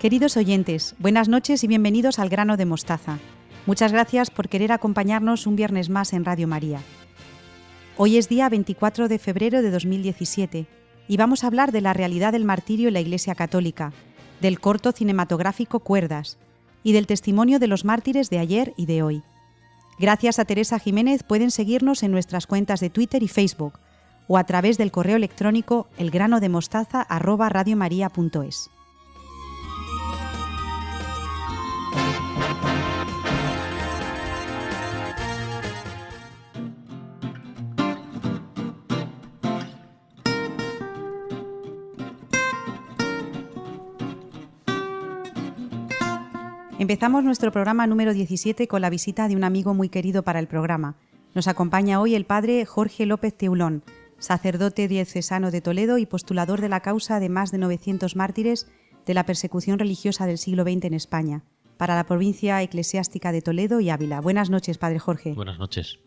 Queridos oyentes, buenas noches y bienvenidos al Grano de Mostaza. Muchas gracias por querer acompañarnos un viernes más en Radio María. Hoy es día 24 de febrero de 2017 y vamos a hablar de la realidad del martirio en la Iglesia Católica, del corto cinematográfico Cuerdas y del testimonio de los mártires de ayer y de hoy. Gracias a Teresa Jiménez pueden seguirnos en nuestras cuentas de Twitter y Facebook o a través del correo electrónico elgranodemostaza@radiomaria.es. Empezamos nuestro programa número 17 con la visita de un amigo muy querido para el programa. Nos acompaña hoy el padre Jorge López Teulón, sacerdote diocesano de Toledo y postulador de la causa de más de 900 mártires de la persecución religiosa del siglo XX en España, para la provincia eclesiástica de Toledo y Ávila. Buenas noches, padre Jorge. Buenas noches.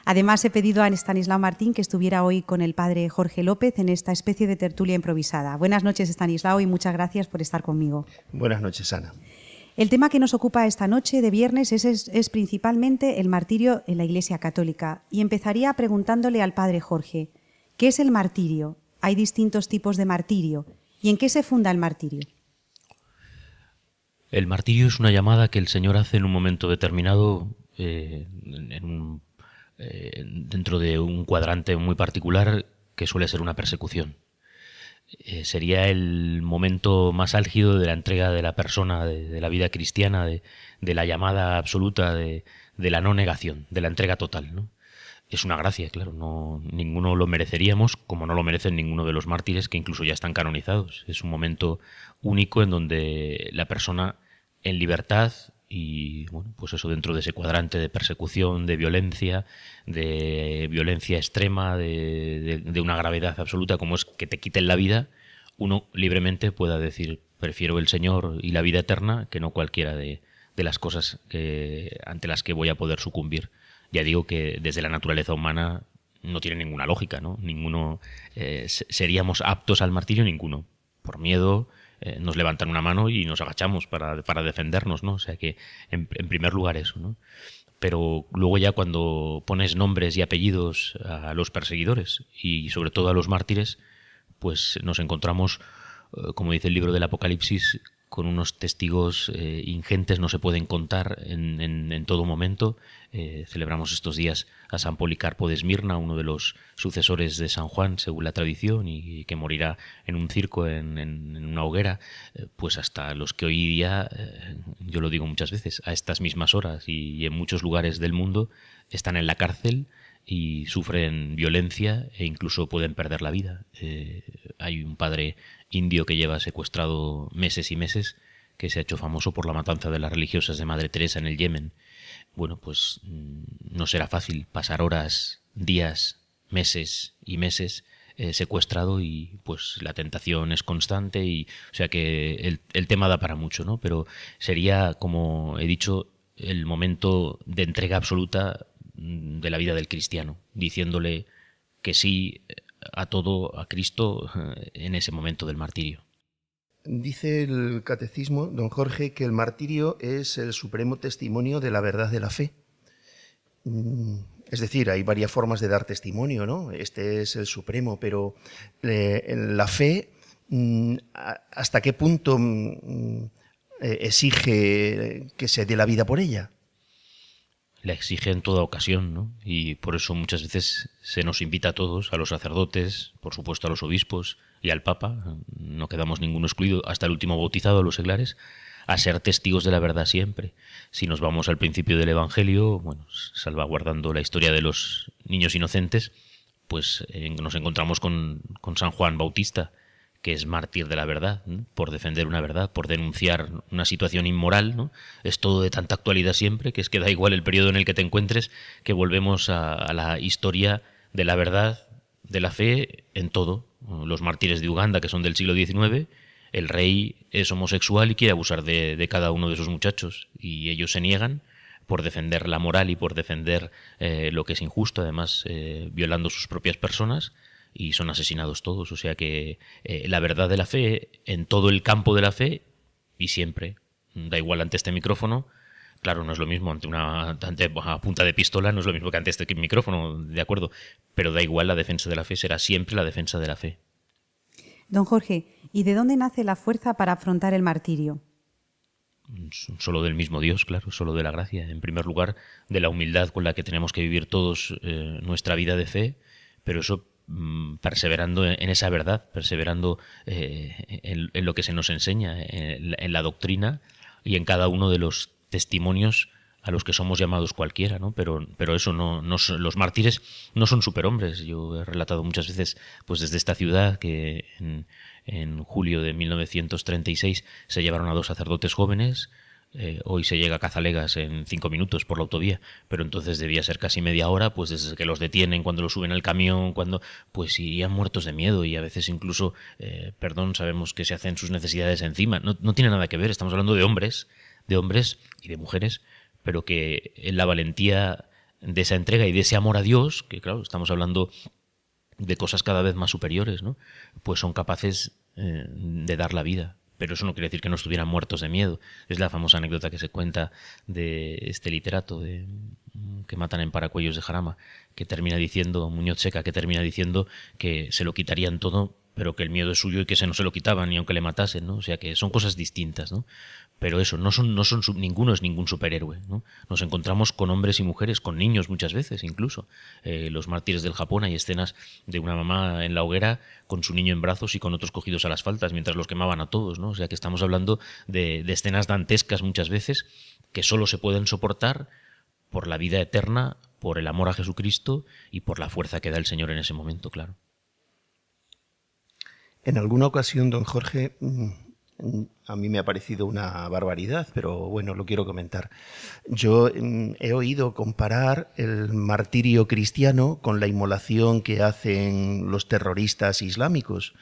Además, he pedido a Estanislao Martín que estuviera hoy con el padre Jorge López en esta especie de tertulia improvisada. Buenas noches, Estanislao, y muchas gracias por estar conmigo. Buenas noches, Ana. El tema que nos ocupa esta noche de viernes es principalmente el martirio en la Iglesia Católica. Y empezaría preguntándole al padre Jorge, ¿qué es el martirio? Hay distintos tipos de martirio. ¿Y en qué se funda el martirio? El martirio es una llamada que el Señor hace en un momento determinado, dentro de un cuadrante muy particular que suele ser una persecución. Sería el momento más álgido de la entrega de la persona, de la vida cristiana, de la llamada absoluta, de la no negación, de la entrega total, ¿no? Es una gracia, claro, ninguno lo mereceríamos, como no lo merecen ninguno de los mártires que incluso ya están canonizados. Es un momento único en donde la persona en libertad y, bueno, pues eso, dentro de ese cuadrante de persecución, de violencia extrema, de una gravedad absoluta como es que te quiten la vida, uno libremente pueda decir, prefiero el Señor y la vida eterna que no cualquiera de las cosas ante las que voy a poder sucumbir. Ya digo que desde la naturaleza humana no tiene ninguna lógica, ¿no? Ninguno seríamos aptos al martirio, ninguno. Por miedo nos levantan una mano y nos agachamos para defendernos, ¿no? O sea que, en primer lugar, eso, ¿no? Pero luego ya cuando pones nombres y apellidos a los perseguidores y sobre todo a los mártires, pues nos encontramos, como dice el libro del Apocalipsis, con unos testigos ingentes, no se pueden contar en todo momento. Celebramos estos días a San Policarpo de Esmirna, uno de los sucesores de San Juan, según la tradición, y que morirá en un circo, en una hoguera, pues hasta los que hoy día, yo lo digo muchas veces, a estas mismas horas y en muchos lugares del mundo, están en la cárcel y sufren violencia e incluso pueden perder la vida. Hay un padre indio que lleva secuestrado meses y meses, que se ha hecho famoso por la matanza de las religiosas de Madre Teresa en el Yemen. Bueno, pues no será fácil pasar horas, días, meses y meses secuestrado y pues la tentación es constante y o sea que el tema da para mucho, ¿no? Pero sería, como he dicho, el momento de entrega absoluta de la vida del cristiano, diciéndole que sí a todo, a Cristo, en ese momento del martirio. Dice el catecismo, don Jorge, que el martirio es el supremo testimonio de la verdad de la fe. Es decir, hay varias formas de dar testimonio, ¿no? Este es el supremo, pero la fe, ¿hasta qué punto exige que se dé la vida por ella? La exige en toda ocasión, ¿no? Y por eso muchas veces se nos invita a todos, a los sacerdotes, por supuesto a los obispos y al Papa, no quedamos ninguno excluido, hasta el último bautizado, a los seglares, a ser testigos de la verdad siempre. Si nos vamos al principio del Evangelio, bueno, salvaguardando la historia de los niños inocentes, pues nos encontramos con San Juan Bautista, que es mártir de la verdad, ¿no? Por defender una verdad, por denunciar una situación inmoral, ¿no? Es todo de tanta actualidad siempre, que es que da igual el periodo en el que te encuentres, que volvemos a la historia de la verdad, de la fe, en todo. Los mártires de Uganda, que son del siglo XIX, el rey es homosexual y quiere abusar de cada uno de sus muchachos, y ellos se niegan por defender la moral y por defender lo que es injusto, además violando sus propias personas, y son asesinados todos. O sea que la verdad de la fe, en todo el campo de la fe, y siempre. Da igual ante este micrófono. Claro, no es lo mismo a punta de pistola, no es lo mismo que ante este micrófono, de acuerdo, pero da igual, la defensa de la fe será siempre la defensa de la fe. Don Jorge, ¿y de dónde nace la fuerza para afrontar el martirio? Solo del mismo Dios, claro, solo de la gracia. En primer lugar, de la humildad con la que tenemos que vivir todos nuestra vida de fe, pero eso perseverando en esa verdad, perseverando en lo que se nos enseña, en la doctrina y en cada uno de los testimonios a los que somos llamados cualquiera, ¿no? Pero eso no los mártires no son superhombres. Yo he relatado muchas veces, pues desde esta ciudad, que en julio de 1936 se llevaron a 2 sacerdotes jóvenes. Hoy se llega a Cazalegas en 5 minutos por la autovía, pero entonces debía ser casi media hora, pues desde que los detienen, cuando los suben al camión, pues irían muertos de miedo, y a veces incluso, sabemos que se hacen sus necesidades encima. No tiene nada que ver, estamos hablando de hombres y de mujeres, pero que en la valentía de esa entrega y de ese amor a Dios, que claro, estamos hablando de cosas cada vez más superiores, ¿no? Pues son capaces de dar la vida. Pero eso no quiere decir que no estuvieran muertos de miedo. Es la famosa anécdota que se cuenta de este literato que matan en Paracuellos de Jarama, que termina diciendo, Muñoz Seca, que termina diciendo que se lo quitarían todo, pero que el miedo es suyo y que no se lo quitaban ni aunque le matasen, ¿no? O sea que son cosas distintas, ¿no? Pero eso, ninguno es ningún superhéroe, ¿no? Nos encontramos con hombres y mujeres, con niños muchas veces incluso. Los mártires del Japón, hay escenas de una mamá en la hoguera con su niño en brazos y con otros cogidos a las faltas mientras los quemaban a todos, ¿no? O sea que estamos hablando de escenas dantescas muchas veces que solo se pueden soportar por la vida eterna, por el amor a Jesucristo y por la fuerza que da el Señor en ese momento, claro. En alguna ocasión, don Jorge, a mí me ha parecido una barbaridad, pero bueno, lo quiero comentar. Yo he oído comparar el martirio cristiano con la inmolación que hacen los terroristas islámicos.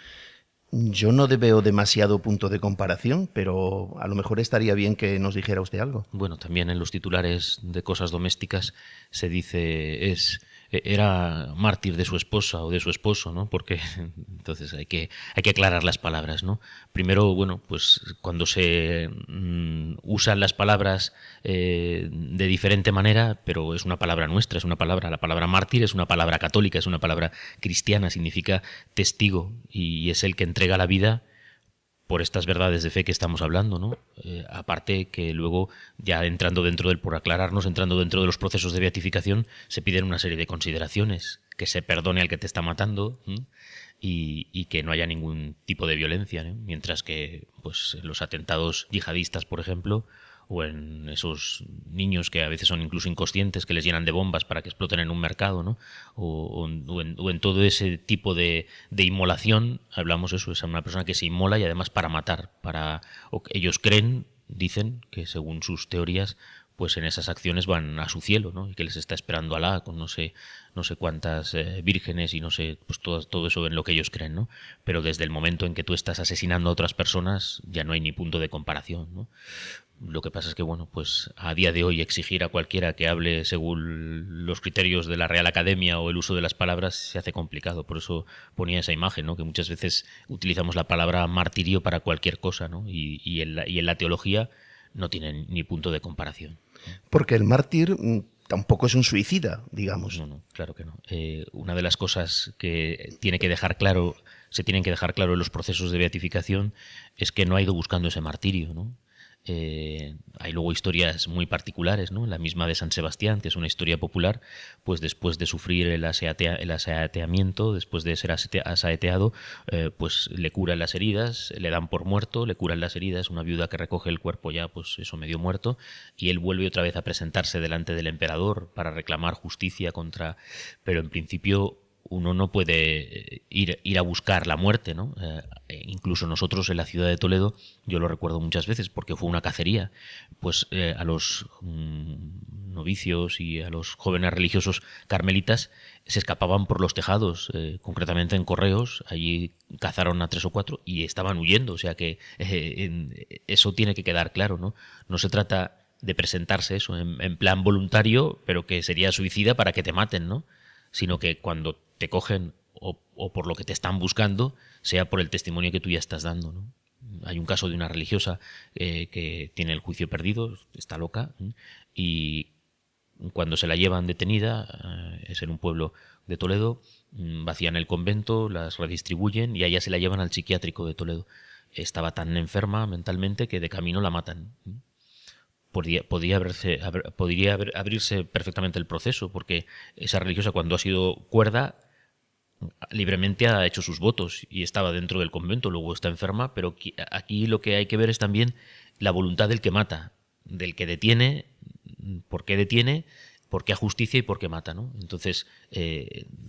Yo no veo demasiado punto de comparación, pero a lo mejor estaría bien que nos dijera usted algo. Bueno, también en los titulares de Cosas Domésticas se dice era mártir de su esposa o de su esposo, ¿no? Porque entonces hay que aclarar las palabras, ¿no? Primero, bueno, pues cuando se usan las palabras de diferente manera, pero es una palabra nuestra, la palabra mártir es una palabra católica, es una palabra cristiana, significa testigo, y es el que entrega la vida por estas verdades de fe que estamos hablando, ¿no? Aparte que luego, ya entrando dentro por aclararnos, entrando dentro de los procesos de beatificación, se piden una serie de consideraciones, que se perdone al que te está matando, ¿sí? Y que no haya ningún tipo de violencia, ¿no? Mientras que pues en los atentados yihadistas, por ejemplo, o en esos niños que a veces son incluso inconscientes, que les llenan de bombas para que exploten en un mercado, ¿no? O en todo ese tipo de inmolación, hablamos eso, es una persona que se inmola y además para matar. Ellos dicen que según sus teorías, pues en esas acciones van a su cielo, ¿no? Y que les está esperando Alá con no sé cuántas vírgenes y no sé, pues todo eso en lo que ellos creen, ¿no? Pero desde el momento en que tú estás asesinando a otras personas ya no hay ni punto de comparación, ¿no? Lo que pasa es que, bueno, pues a día de hoy exigir a cualquiera que hable según los criterios de la Real Academia o el uso de las palabras se hace complicado. Por eso ponía esa imagen, ¿no? Que muchas veces utilizamos la palabra martirio para cualquier cosa, ¿no? Y en la teología no tiene ni punto de comparación. Porque el mártir tampoco es un suicida, digamos. No, claro que no. Una de las cosas que se tienen que dejar claro en los procesos de beatificación es que no ha ido buscando ese martirio, ¿no? Hay luego historias muy particulares, ¿no? La misma de San Sebastián, que es una historia popular, pues después de sufrir el asaeteamiento, después de ser asaeteado, pues le curan las heridas, le dan por muerto, le curan las heridas, una viuda que recoge el cuerpo ya, pues eso, medio muerto, y él vuelve otra vez a presentarse delante del emperador para reclamar justicia pero en principio uno no puede ir a buscar la muerte, ¿no? Incluso nosotros en la ciudad de Toledo, yo lo recuerdo muchas veces porque fue una cacería, pues a los novicios y a los jóvenes religiosos carmelitas se escapaban por los tejados, concretamente en Correos, allí cazaron a 3 o 4 y estaban huyendo, o sea que eso tiene que quedar claro, ¿no? No se trata de presentarse eso en plan voluntario, pero que sería suicida para que te maten, ¿no? Sino que cuando te cogen o por lo que te están buscando, sea por el testimonio que tú ya estás dando, ¿no? Hay un caso de una religiosa que tiene el juicio perdido, está loca, y cuando se la llevan detenida, es en un pueblo de Toledo, vacían el convento, las redistribuyen y a ella se la llevan al psiquiátrico de Toledo. Estaba tan enferma mentalmente que de camino la matan. Podría abrirse perfectamente el proceso, porque esa religiosa, cuando ha sido cuerda, libremente ha hecho sus votos y estaba dentro del convento, luego está enferma, pero aquí lo que hay que ver es también la voluntad del que mata, del que detiene, por qué a justicia y por qué mata, ¿no? Entonces,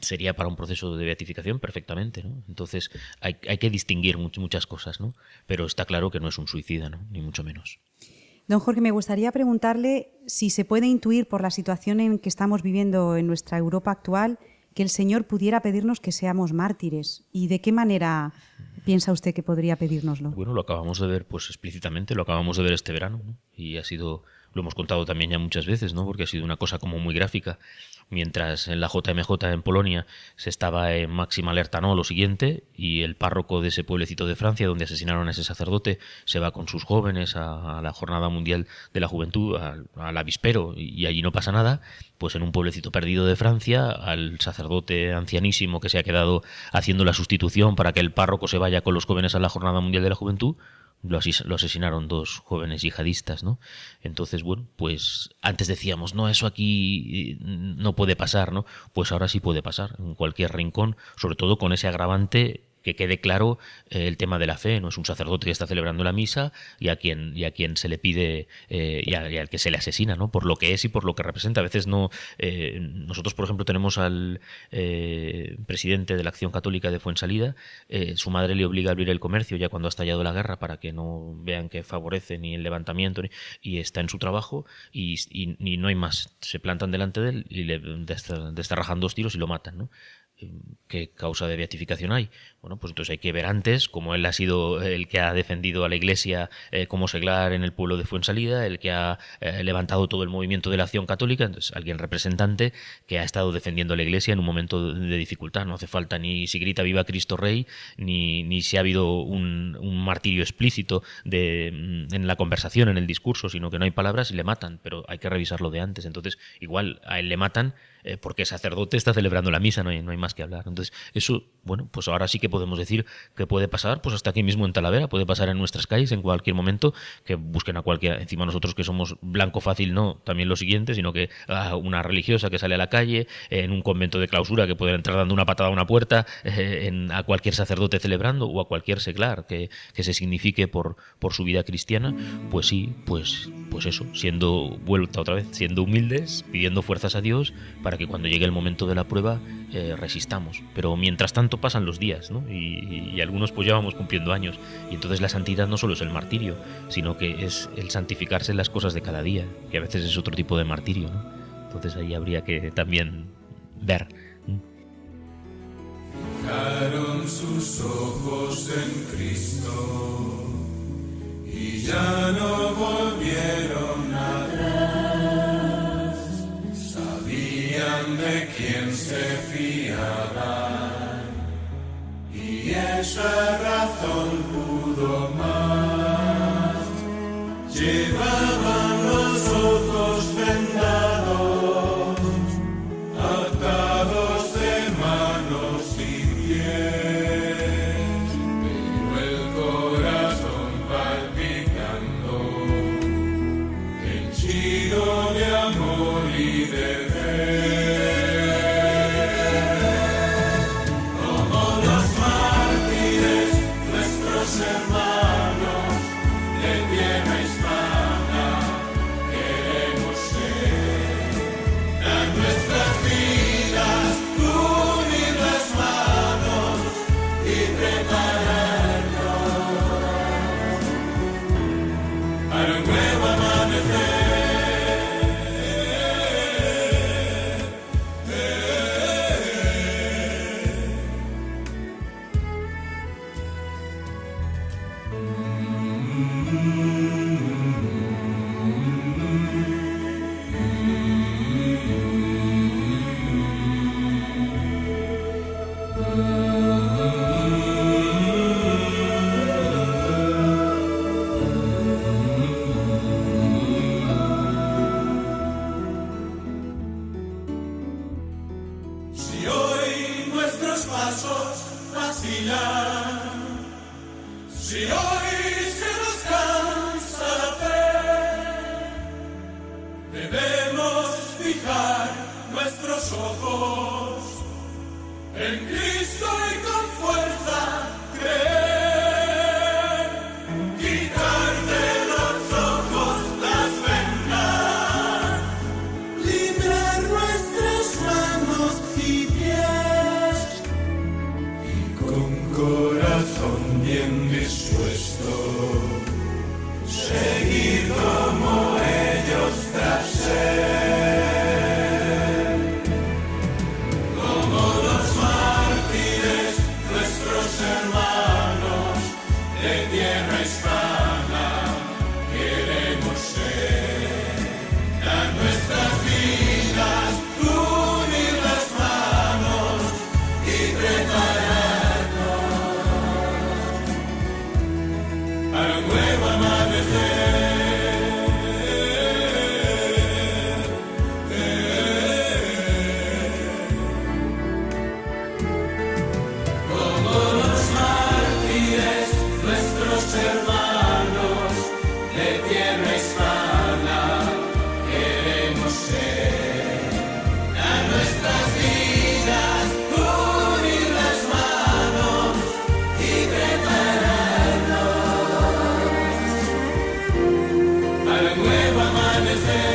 sería para un proceso de beatificación perfectamente, ¿no? Entonces, hay que distinguir muchas cosas, ¿no? Pero está claro que no es un suicida, ¿no? Ni mucho menos. Don Jorge, me gustaría preguntarle si se puede intuir por la situación en que estamos viviendo en nuestra Europa actual que el Señor pudiera pedirnos que seamos mártires. ¿Y de qué manera piensa usted que podría pedírnoslo? Bueno, lo acabamos de ver pues explícitamente, lo acabamos de ver este verano, ¿no? Y ha sido, lo hemos contado también ya muchas veces, ¿no? Porque ha sido una cosa como muy gráfica. Mientras en la JMJ en Polonia se estaba en máxima alerta, ¿no? Lo siguiente, y el párroco de ese pueblecito de Francia donde asesinaron a ese sacerdote se va con sus jóvenes a la Jornada Mundial de la Juventud, al avispero, y allí no pasa nada, pues en un pueblecito perdido de Francia, al sacerdote ancianísimo que se ha quedado haciendo la sustitución para que el párroco se vaya con los jóvenes a la Jornada Mundial de la Juventud, lo asesinaron 2 jóvenes yihadistas, ¿no? Entonces, bueno, pues antes decíamos, no, eso aquí no puede pasar, ¿no? Pues ahora sí puede pasar, en cualquier rincón, sobre todo con ese agravante, que quede claro el tema de la fe, no es un sacerdote que está celebrando la misa y a quien se le pide y al que se le asesina, ¿no? Por lo que es y por lo que representa. A veces no. Nosotros, por ejemplo, tenemos al presidente de la Acción Católica de Fuensalida. Su madre le obliga a abrir el comercio ya cuando ha estallado la guerra para que no vean que favorece ni el levantamiento y está en su trabajo y no hay más. Se plantan delante de él y le destarrajan 2 tiros y lo matan, ¿no? ¿Qué causa de beatificación hay? Bueno, pues entonces hay que ver antes, como él ha sido el que ha defendido a la Iglesia como seglar en el pueblo de Fuensalida, el que ha levantado todo el movimiento de la Acción Católica, entonces alguien representante que ha estado defendiendo a la Iglesia en un momento de dificultad. No hace falta ni si grita viva Cristo Rey, ni si ha habido un martirio explícito en la conversación, en el discurso, sino que no hay palabras y le matan, pero hay que revisarlo de antes. Entonces, igual a él le matan porque el sacerdote está celebrando la misa, no hay más que hablar. Entonces, eso, bueno, pues ahora sí que podemos decir que puede pasar, pues hasta aquí mismo en Talavera, puede pasar en nuestras calles en cualquier momento, que busquen a cualquiera, encima nosotros que somos blanco fácil, no, también lo siguiente, sino que a una religiosa que sale a la calle, en un convento de clausura que puede entrar dando una patada a una puerta, a cualquier sacerdote celebrando o a cualquier seglar que se signifique por su vida cristiana, pues sí, pues eso, siendo humildes, pidiendo fuerzas a Dios para que cuando llegue el momento de la prueba resistamos. Pero mientras tanto pasan los días, ¿no? Y algunos pues ya vamos cumpliendo años. Y entonces la santidad no solo es el martirio, sino que es el santificarse en las cosas de cada día, que a veces es otro tipo de martirio, ¿no? Entonces ahí habría que también ver. Fijaron sus ojos en Cristo y ya no volvieron atrás. Sabían de quién se fiaban y esa razón pudo más. Llevaban los ojos vendados, atados de manos y pies, pero el corazón palpitando, henchido de amor y de fe. Como los mártires vacilar. Si hoy se nos cansa la fe, debemos fijar nuestros ojos en Cristo y con fuerza creer. Quitar de los ojos las vendas, librar nuestras manos y pies, y con corazón bien dispuesto seguir como ellos tras él. Como los mártires, nuestros hermanos de tierra hispana, queremos ser a nuestras vidas, unir las manos y prepararnos para un nuevo amanecer. Como los mártires, nuestros hermanos de tierra hispana, queremos ser a nuestras vidas, unir las manos y prepararnos para un nuevo amanecer.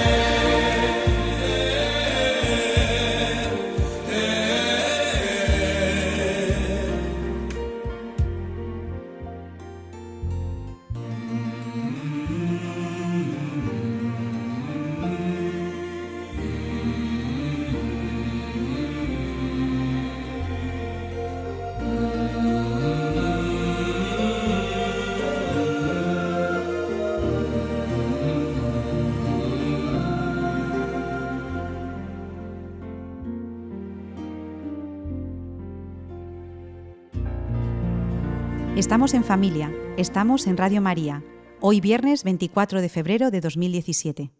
Estamos en familia, estamos en Radio María, hoy viernes 24 de febrero de 2017.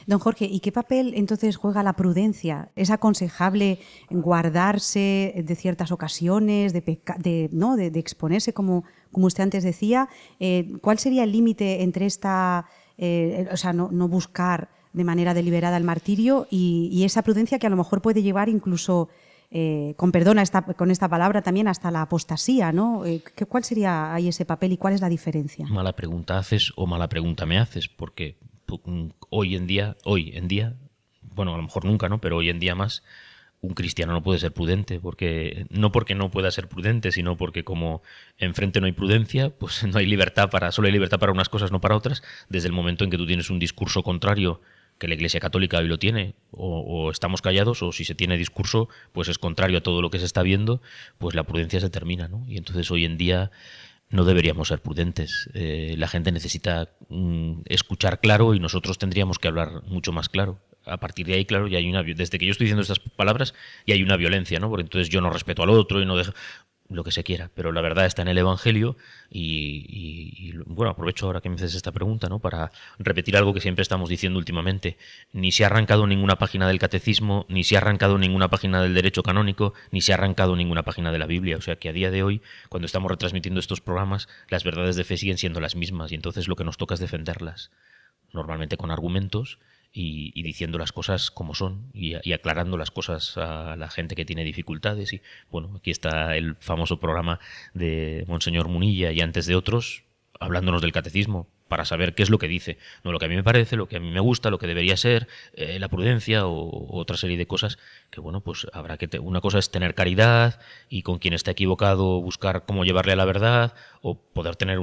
Don Jorge, ¿y qué papel entonces juega la prudencia? ¿Es aconsejable guardarse de ciertas ocasiones, de exponerse, como usted antes decía? ¿Cuál sería el límite entre no buscar de manera deliberada el martirio y esa prudencia que a lo mejor puede llevar incluso, con perdón con esta palabra, también hasta la apostasía, ¿no? ¿Cuál sería ahí ese papel y cuál es la diferencia? Mala pregunta haces o mala pregunta me haces, porque hoy en día, bueno, a lo mejor nunca, ¿no? Pero hoy en día más, un cristiano no puede ser prudente, porque no pueda ser prudente, sino porque como enfrente no hay prudencia, pues no hay libertad solo hay libertad para unas cosas, no para otras. Desde el momento en que tú tienes un discurso contrario, que la Iglesia Católica hoy lo tiene, o estamos callados, o si se tiene discurso, pues es contrario a todo lo que se está viendo, pues la prudencia se termina, ¿no? Y entonces hoy en día no deberíamos ser prudentes. La gente necesita escuchar claro y nosotros tendríamos que hablar mucho más claro. A partir de ahí, claro, ya hay desde que yo estoy diciendo estas palabras, ya hay una violencia, ¿no? Porque entonces yo no respeto al otro y no dejo lo que se quiera, pero la verdad está en el Evangelio y bueno, aprovecho ahora que me haces esta pregunta, ¿no? Para repetir algo que siempre estamos diciendo últimamente. Ni se ha arrancado ninguna página del catecismo, ni se ha arrancado ninguna página del derecho canónico, ni se ha arrancado ninguna página de la Biblia. O sea que a día de hoy, cuando estamos retransmitiendo estos programas, las verdades de fe siguen siendo las mismas y entonces lo que nos toca es defenderlas, normalmente con argumentos y diciendo las cosas como son y aclarando las cosas a la gente que tiene dificultades. Y bueno, aquí está el famoso programa de Monseñor Munilla y antes de otros, hablándonos del catecismo para saber qué es lo que dice, no lo que a mí me parece, lo que a mí me gusta, lo que debería ser, la prudencia o otra serie de cosas que, bueno, pues habrá que... Una cosa es tener caridad y con quien está equivocado buscar cómo llevarle a la verdad o poder tener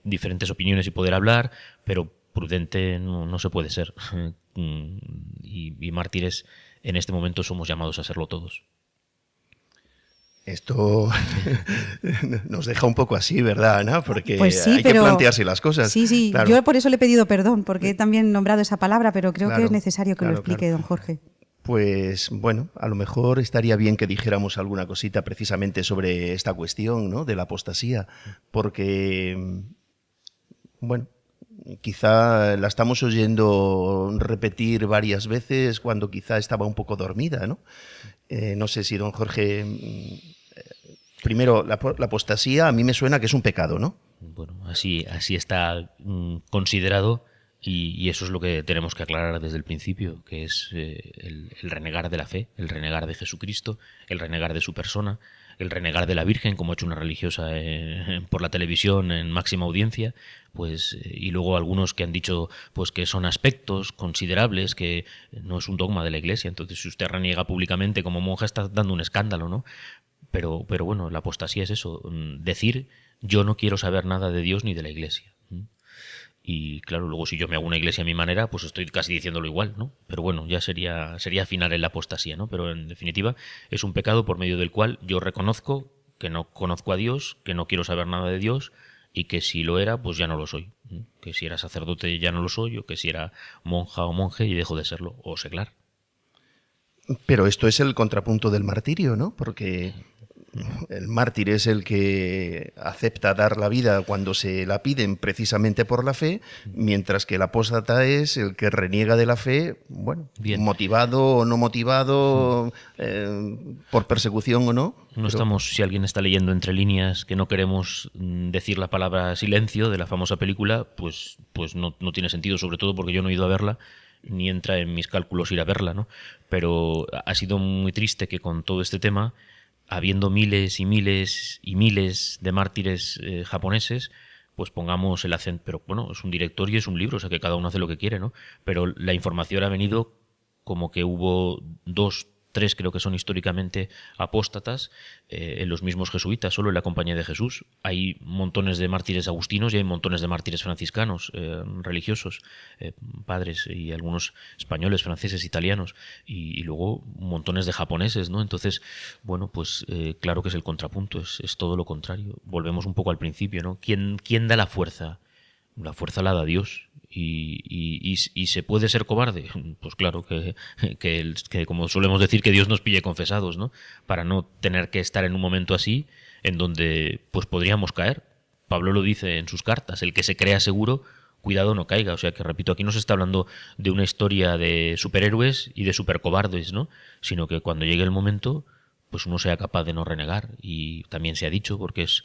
diferentes opiniones y poder hablar, pero prudente no se puede ser. Y mártires en este momento somos llamados a serlo todos. Esto nos deja un poco así, ¿verdad, Ana? Porque pues sí, hay que plantearse las cosas. Sí, claro. Yo por eso le he pedido perdón, porque he también nombrado esa palabra, pero creo que es necesario que lo explique, don Jorge. Pues bueno, a lo mejor estaría bien que dijéramos alguna cosita precisamente sobre esta cuestión, ¿no? De la apostasía, porque, bueno, quizá la estamos oyendo repetir varias veces cuando quizá estaba un poco dormida, ¿no? No sé si don Jorge... primero, la apostasía a mí me suena que es un pecado, ¿no? Bueno, así está considerado y eso es lo que tenemos que aclarar desde el principio, que es el renegar de la fe, el renegar de Jesucristo, el renegar de su persona, el renegar de la Virgen, como ha hecho una religiosa por la televisión en máxima audiencia, pues y luego algunos que han dicho pues que son aspectos considerables, que no es un dogma de la Iglesia. Entonces, si usted reniega públicamente como monja, está dando un escándalo, ¿no? Pero bueno, la apostasía es eso, decir yo no quiero saber nada de Dios ni de la Iglesia. Y claro, luego si yo me hago una iglesia a mi manera, pues estoy casi diciéndolo igual, ¿no? Pero bueno, ya sería afinar en la apostasía, ¿no? Pero en definitiva es un pecado por medio del cual yo reconozco que no conozco a Dios, que no quiero saber nada de Dios y que si lo era, pues ya no lo soy. Que si era sacerdote ya no lo soy, o que si era monja o monje y dejo de serlo, o seglar. Pero esto es el contrapunto del martirio, ¿no? Porque el mártir es el que acepta dar la vida cuando se la piden precisamente por la fe, mientras que el apóstata es el que reniega de la fe, bueno, bien, motivado o no motivado, por persecución o no. No estamos, si alguien está leyendo entre líneas que no queremos decir la palabra silencio de la famosa película, pues no tiene sentido, sobre todo porque yo no he ido a verla, ni entra en mis cálculos ir a verla, ¿no? Pero ha sido muy triste que con todo este tema, habiendo miles y miles y miles de mártires japoneses, pues pongamos el acento. Pero bueno, es un director y es un libro, o sea que cada uno hace lo que quiere, ¿no? Pero la información ha venido como que hubo 2, 3 creo que son históricamente apóstatas en los mismos jesuitas, solo en la Compañía de Jesús. Hay montones de mártires agustinos y hay montones de mártires franciscanos, religiosos, padres, y algunos españoles, franceses, italianos, y luego montones de japoneses, ¿no? Entonces, bueno, pues claro que es el contrapunto, es todo lo contrario. Volvemos un poco al principio, ¿no? ¿Quién da la fuerza? La fuerza la da Dios. ¿Y se puede ser cobarde? Pues claro que como solemos decir, que Dios nos pille confesados, ¿no? Para no tener que estar en un momento así en donde pues podríamos caer. Pablo lo dice en sus cartas, el que se crea seguro, cuidado no caiga. O sea que, repito, aquí no se está hablando de una historia de superhéroes y de supercobardes, ¿no? Sino que cuando llegue el momento, pues uno sea capaz de no renegar. Y también se ha dicho, porque es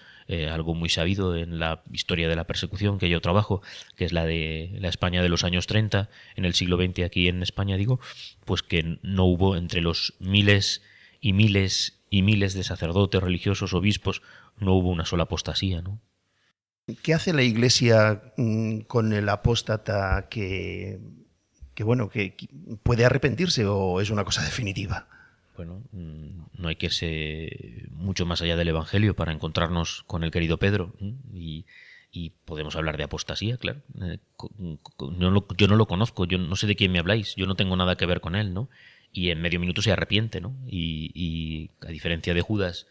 algo muy sabido en la historia de la persecución que yo trabajo, que es la de la España de los años 30, en el siglo XX aquí en España, digo, pues que no hubo entre los miles y miles y miles de sacerdotes, religiosos, obispos, no hubo una sola apostasía, ¿no? ¿Qué hace la Iglesia con el apóstata que puede arrepentirse, o es una cosa definitiva? Bueno, no hay que irse mucho más allá del Evangelio para encontrarnos con el querido Pedro, y podemos hablar de apostasía, claro. Yo no lo conozco, yo no sé de quién me habláis, yo no tengo nada que ver con él, ¿no? Y en medio minuto se arrepiente, ¿no? Y a diferencia de Judas,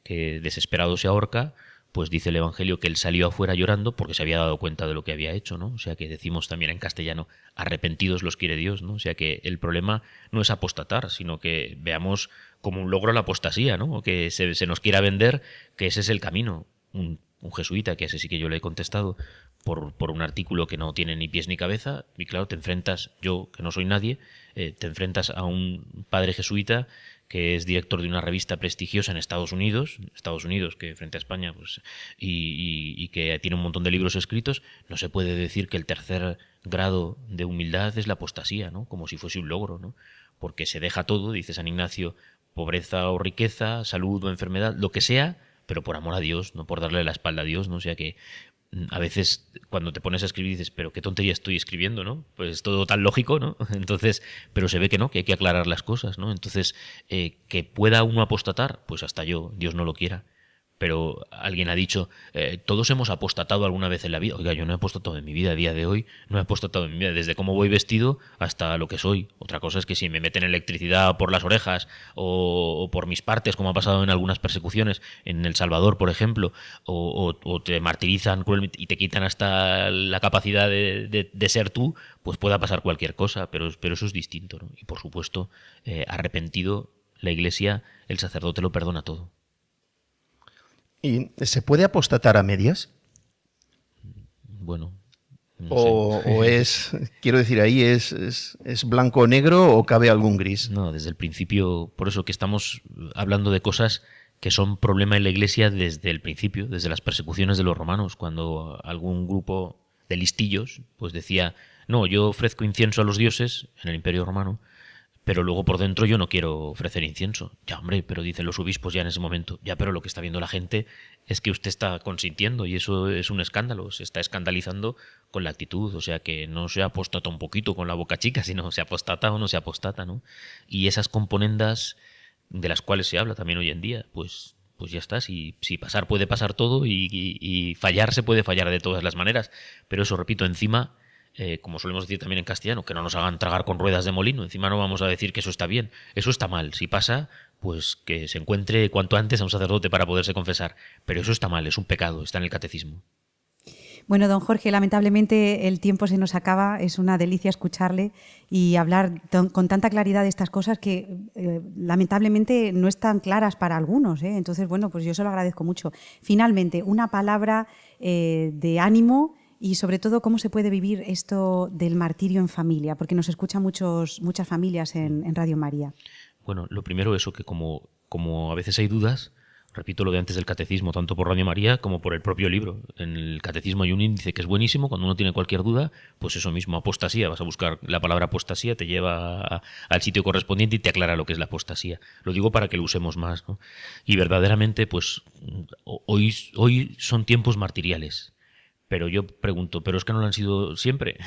que desesperado se ahorca, pues dice el Evangelio que él salió afuera llorando porque se había dado cuenta de lo que había hecho, ¿no? O sea que decimos también en castellano, arrepentidos los quiere Dios, ¿no? O sea que el problema no es apostatar, sino que veamos como un logro la apostasía, ¿no? O que se nos quiera vender que ese es el camino. Un jesuita, que ese sí que yo le he contestado por un artículo que no tiene ni pies ni cabeza, y claro, te enfrentas, yo que no soy nadie, te enfrentas a un padre jesuita que es director de una revista prestigiosa en Estados Unidos, que frente a España, pues, y que tiene un montón de libros escritos. No se puede decir que el tercer grado de humildad es la apostasía, ¿no? Como si fuese un logro, ¿no? Porque se deja todo, dice San Ignacio, pobreza o riqueza, salud o enfermedad, lo que sea, pero por amor a Dios, no por darle la espalda a Dios, ¿no? O sea que a veces cuando te pones a escribir dices, pero qué tontería estoy escribiendo, ¿no? Pues es todo tan lógico, ¿no? Entonces, pero se ve que no, que hay que aclarar las cosas, ¿no? Entonces, que pueda uno apostatar, pues hasta yo, Dios no lo quiera. Pero alguien ha dicho, todos hemos apostatado alguna vez en la vida. Oiga, yo no he apostatado en mi vida, a día de hoy no he apostatado en mi vida, desde cómo voy vestido hasta lo que soy. Otra cosa es que si me meten electricidad por las orejas o por mis partes, como ha pasado en algunas persecuciones, en El Salvador, por ejemplo, o te martirizan cruelmente y te quitan hasta la capacidad de ser tú, pues pueda pasar cualquier cosa, pero eso es distinto, ¿no? Y por supuesto, arrepentido, la Iglesia, el sacerdote lo perdona todo. ¿Y se puede apostatar a medias? Bueno, O es, quiero decir, ahí es blanco o negro o cabe algún gris. No, desde el principio, por eso que estamos hablando de cosas que son problema en la Iglesia desde el principio, desde las persecuciones de los romanos, cuando algún grupo de listillos pues decía, no, yo ofrezco incienso a los dioses en el Imperio Romano, pero luego por dentro yo no quiero ofrecer incienso. Ya, hombre, pero dicen los obispos ya en ese momento, ya, pero lo que está viendo la gente es que usted está consintiendo y eso es un escándalo, se está escandalizando con la actitud, o sea que no se apostata un poquito con la boca chica, sino se apostata o no se apostata, ¿no? Y esas componendas de las cuales se habla también hoy en día, pues ya está, si pasar puede pasar todo y fallar se puede fallar de todas las maneras, pero eso, repito, encima, como solemos decir también en castellano, que no nos hagan tragar con ruedas de molino, encima no vamos a decir que eso está bien, eso está mal, si pasa, pues que se encuentre cuanto antes a un sacerdote para poderse confesar, pero eso está mal, es un pecado, está en el catecismo. Bueno, don Jorge, lamentablemente el tiempo se nos acaba, es una delicia escucharle y hablar con tanta claridad de estas cosas que lamentablemente no están claras para algunos, ¿eh? Entonces, bueno, pues yo se lo agradezco mucho. Finalmente, una palabra de ánimo y sobre todo cómo se puede vivir esto del martirio en familia, porque nos escuchan muchas familias en Radio María. Bueno, lo primero eso, que como a veces hay dudas, repito lo de antes del catecismo, tanto por Radio María como por el propio libro. En el catecismo hay un índice que es buenísimo, cuando uno tiene cualquier duda, pues eso mismo, apostasía, vas a buscar la palabra apostasía, te lleva al sitio correspondiente y te aclara lo que es la apostasía. Lo digo para que lo usemos más, ¿no? Y verdaderamente, pues hoy son tiempos martiriales. Pero yo pregunto, ¿pero es que no lo han sido siempre?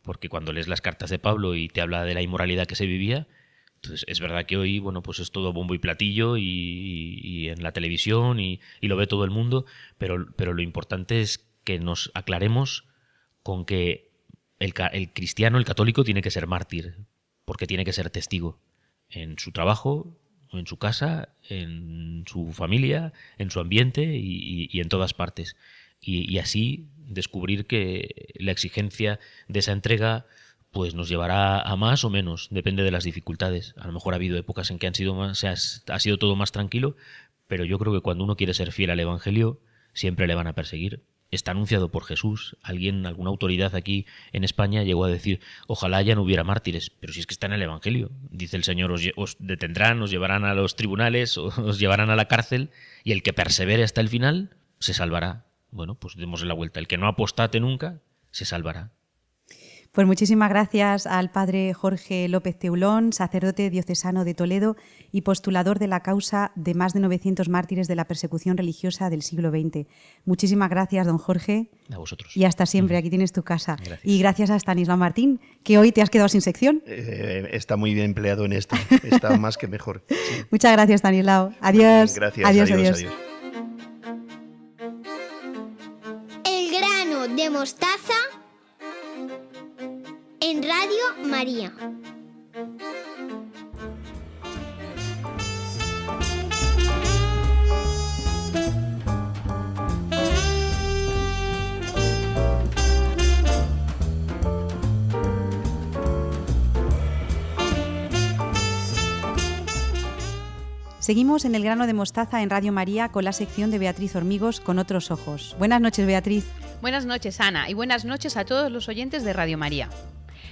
Porque cuando lees las cartas de Pablo y te habla de la inmoralidad que se vivía, entonces es verdad que hoy, bueno, pues es todo bombo y platillo y en la televisión y lo ve todo el mundo, pero lo importante es que nos aclaremos con que el cristiano, el católico, tiene que ser mártir, porque tiene que ser testigo en su trabajo, en su casa, en su familia, en su ambiente y en todas partes. Y así descubrir que la exigencia de esa entrega pues nos llevará a más o menos, depende de las dificultades. A lo mejor ha habido épocas en que ha sido todo más tranquilo, pero yo creo que cuando uno quiere ser fiel al Evangelio, siempre le van a perseguir. Está anunciado por Jesús. Alguna autoridad aquí en España llegó a decir, ojalá ya no hubiera mártires, pero si es que está en el Evangelio. Dice el Señor, os detendrán, os llevarán a los tribunales, os llevarán a la cárcel, y el que persevere hasta el final se salvará. Bueno, pues démosle la vuelta. El que no apostate nunca se salvará. Pues muchísimas gracias al padre Jorge López Teulón, sacerdote diocesano de Toledo y postulador de la causa de más de 900 mártires de la persecución religiosa del siglo XX. Muchísimas gracias, don Jorge. A vosotros. Y hasta siempre, aquí tienes tu casa. Gracias. Y gracias a Estanislao Martín, que hoy te has quedado sin sección. Está muy bien empleado en esto, está más que mejor. Sí. Muchas gracias, Estanislao. Adiós. Gracias, adiós. El grano de mostaza en Radio María. Seguimos en El grano de mostaza en Radio María con la sección de Beatriz Hormigos con otros ojos. Buenas noches, Beatriz. Buenas noches, Ana, y buenas noches a todos los oyentes de Radio María.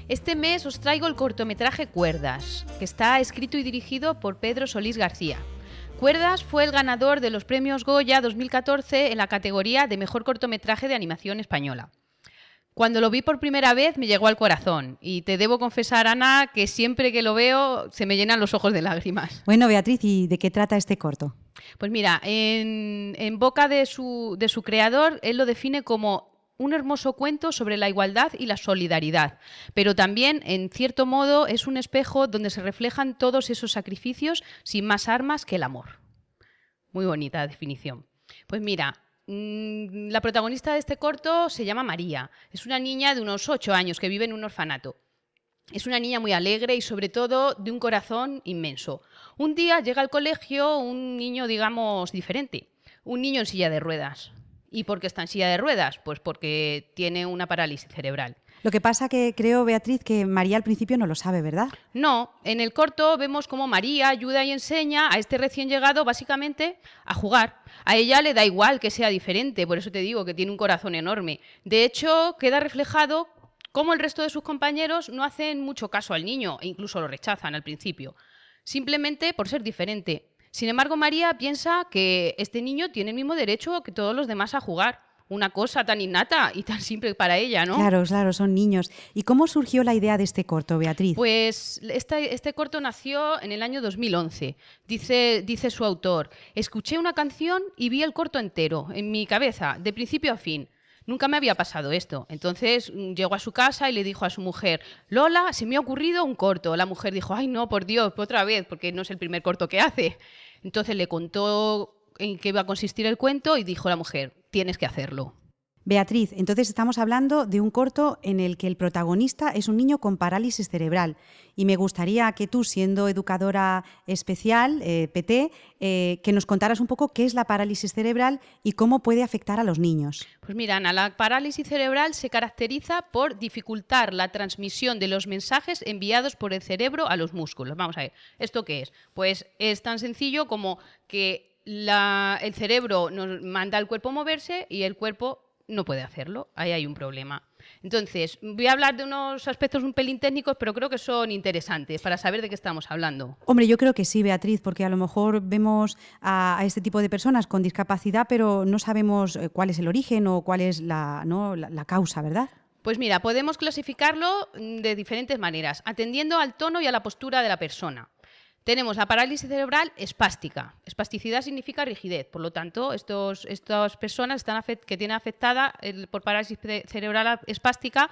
Este mes os traigo el cortometraje Cuerdas, que está escrito y dirigido por Pedro Solís García. Cuerdas fue el ganador de los premios Goya 2014 en la categoría de Mejor Cortometraje de Animación Española. Cuando lo vi por primera vez me llegó al corazón y te debo confesar, Ana, que siempre que lo veo se me llenan los ojos de lágrimas. Bueno, Beatriz, ¿y de qué trata este corto? Pues mira, en boca de su creador, él lo define como un hermoso cuento sobre la igualdad y la solidaridad, pero también, en cierto modo, es un espejo donde se reflejan todos esos sacrificios sin más armas que el amor. Muy bonita definición. Pues mira, la protagonista de este corto se llama María. Es una niña de unos 8 años que vive en un orfanato. Es una niña muy alegre y, sobre todo, de un corazón inmenso. Un día llega al colegio un niño, digamos, diferente. Un niño en silla de ruedas. ¿Y por qué está en silla de ruedas? Pues porque tiene una parálisis cerebral. Lo que pasa que creo, Beatriz, que María al principio no lo sabe, ¿verdad? No, en el corto vemos cómo María ayuda y enseña a este recién llegado básicamente a jugar. A ella le da igual que sea diferente, por eso te digo que tiene un corazón enorme. De hecho, queda reflejado como el resto de sus compañeros no hacen mucho caso al niño e incluso lo rechazan al principio, simplemente por ser diferente. Sin embargo, María piensa que este niño tiene el mismo derecho que todos los demás a jugar. Una cosa tan innata y tan simple para ella, ¿no? Claro, claro, son niños. ¿Y cómo surgió la idea de este corto, Beatriz? Pues este corto nació en el año 2011. Dice su autor: escuché una canción y vi el corto entero, en mi cabeza, de principio a fin. Nunca me había pasado esto. Entonces llegó a su casa y le dijo a su mujer: Lola, se me ha ocurrido un corto. La mujer dijo: ay, no, por Dios, otra vez, porque no es el primer corto que hace. Entonces le contó en qué iba a consistir el cuento y dijo la mujer: tienes que hacerlo. Beatriz, entonces estamos hablando de un corto en el que el protagonista es un niño con parálisis cerebral. Y me gustaría que tú, siendo educadora especial, PT, que nos contaras un poco qué es la parálisis cerebral y cómo puede afectar a los niños. Pues mira, Ana, la parálisis cerebral se caracteriza por dificultar la transmisión de los mensajes enviados por el cerebro a los músculos. Vamos a ver, ¿esto qué es? Pues es tan sencillo como que el cerebro nos manda al cuerpo a moverse y el cuerpo no puede hacerlo. Ahí hay un problema. Entonces, voy a hablar de unos aspectos un pelín técnicos, pero creo que son interesantes para saber de qué estamos hablando. Hombre, yo creo que sí, Beatriz, porque a lo mejor vemos a este tipo de personas con discapacidad, pero no sabemos cuál es el origen o cuál es la causa, ¿verdad? Pues mira, podemos clasificarlo de diferentes maneras, atendiendo al tono y a la postura de la persona. Tenemos la parálisis cerebral espástica. Espasticidad significa rigidez. Por lo tanto, estas personas que tienen afectada por parálisis cerebral espástica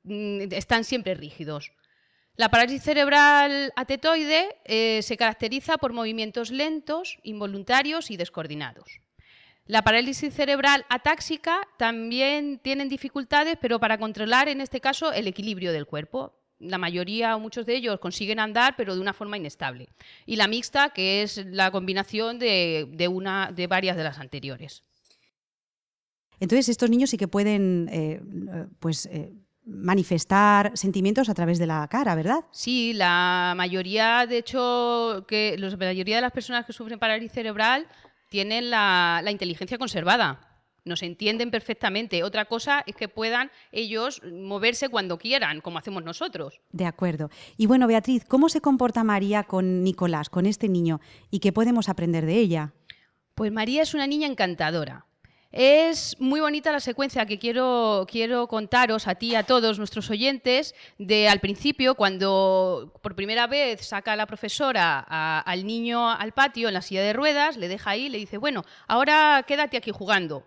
están siempre rígidos. La parálisis cerebral atetoide se caracteriza por movimientos lentos, involuntarios y descoordinados. La parálisis cerebral atáxica también tienen dificultades, pero para controlar, en este caso, el equilibrio del cuerpo. La mayoría o muchos de ellos consiguen andar, pero de una forma inestable. Y la mixta, que es la combinación de varias de las anteriores. Entonces, estos niños sí que pueden manifestar sentimientos a través de la cara, ¿verdad? Sí, la mayoría, de hecho, la mayoría de las personas que sufren parálisis cerebral tienen la inteligencia conservada. Nos entienden perfectamente. Otra cosa es que puedan ellos moverse cuando quieran, como hacemos nosotros. De acuerdo. Y bueno, Beatriz, ¿cómo se comporta María con Nicolás, con este niño? ¿Y qué podemos aprender de ella? Pues María es una niña encantadora. Es muy bonita la secuencia que quiero contaros a ti y a todos nuestros oyentes de al principio, cuando por primera vez saca la profesora al niño al patio en la silla de ruedas, le deja ahí y le dice: bueno, ahora quédate aquí jugando.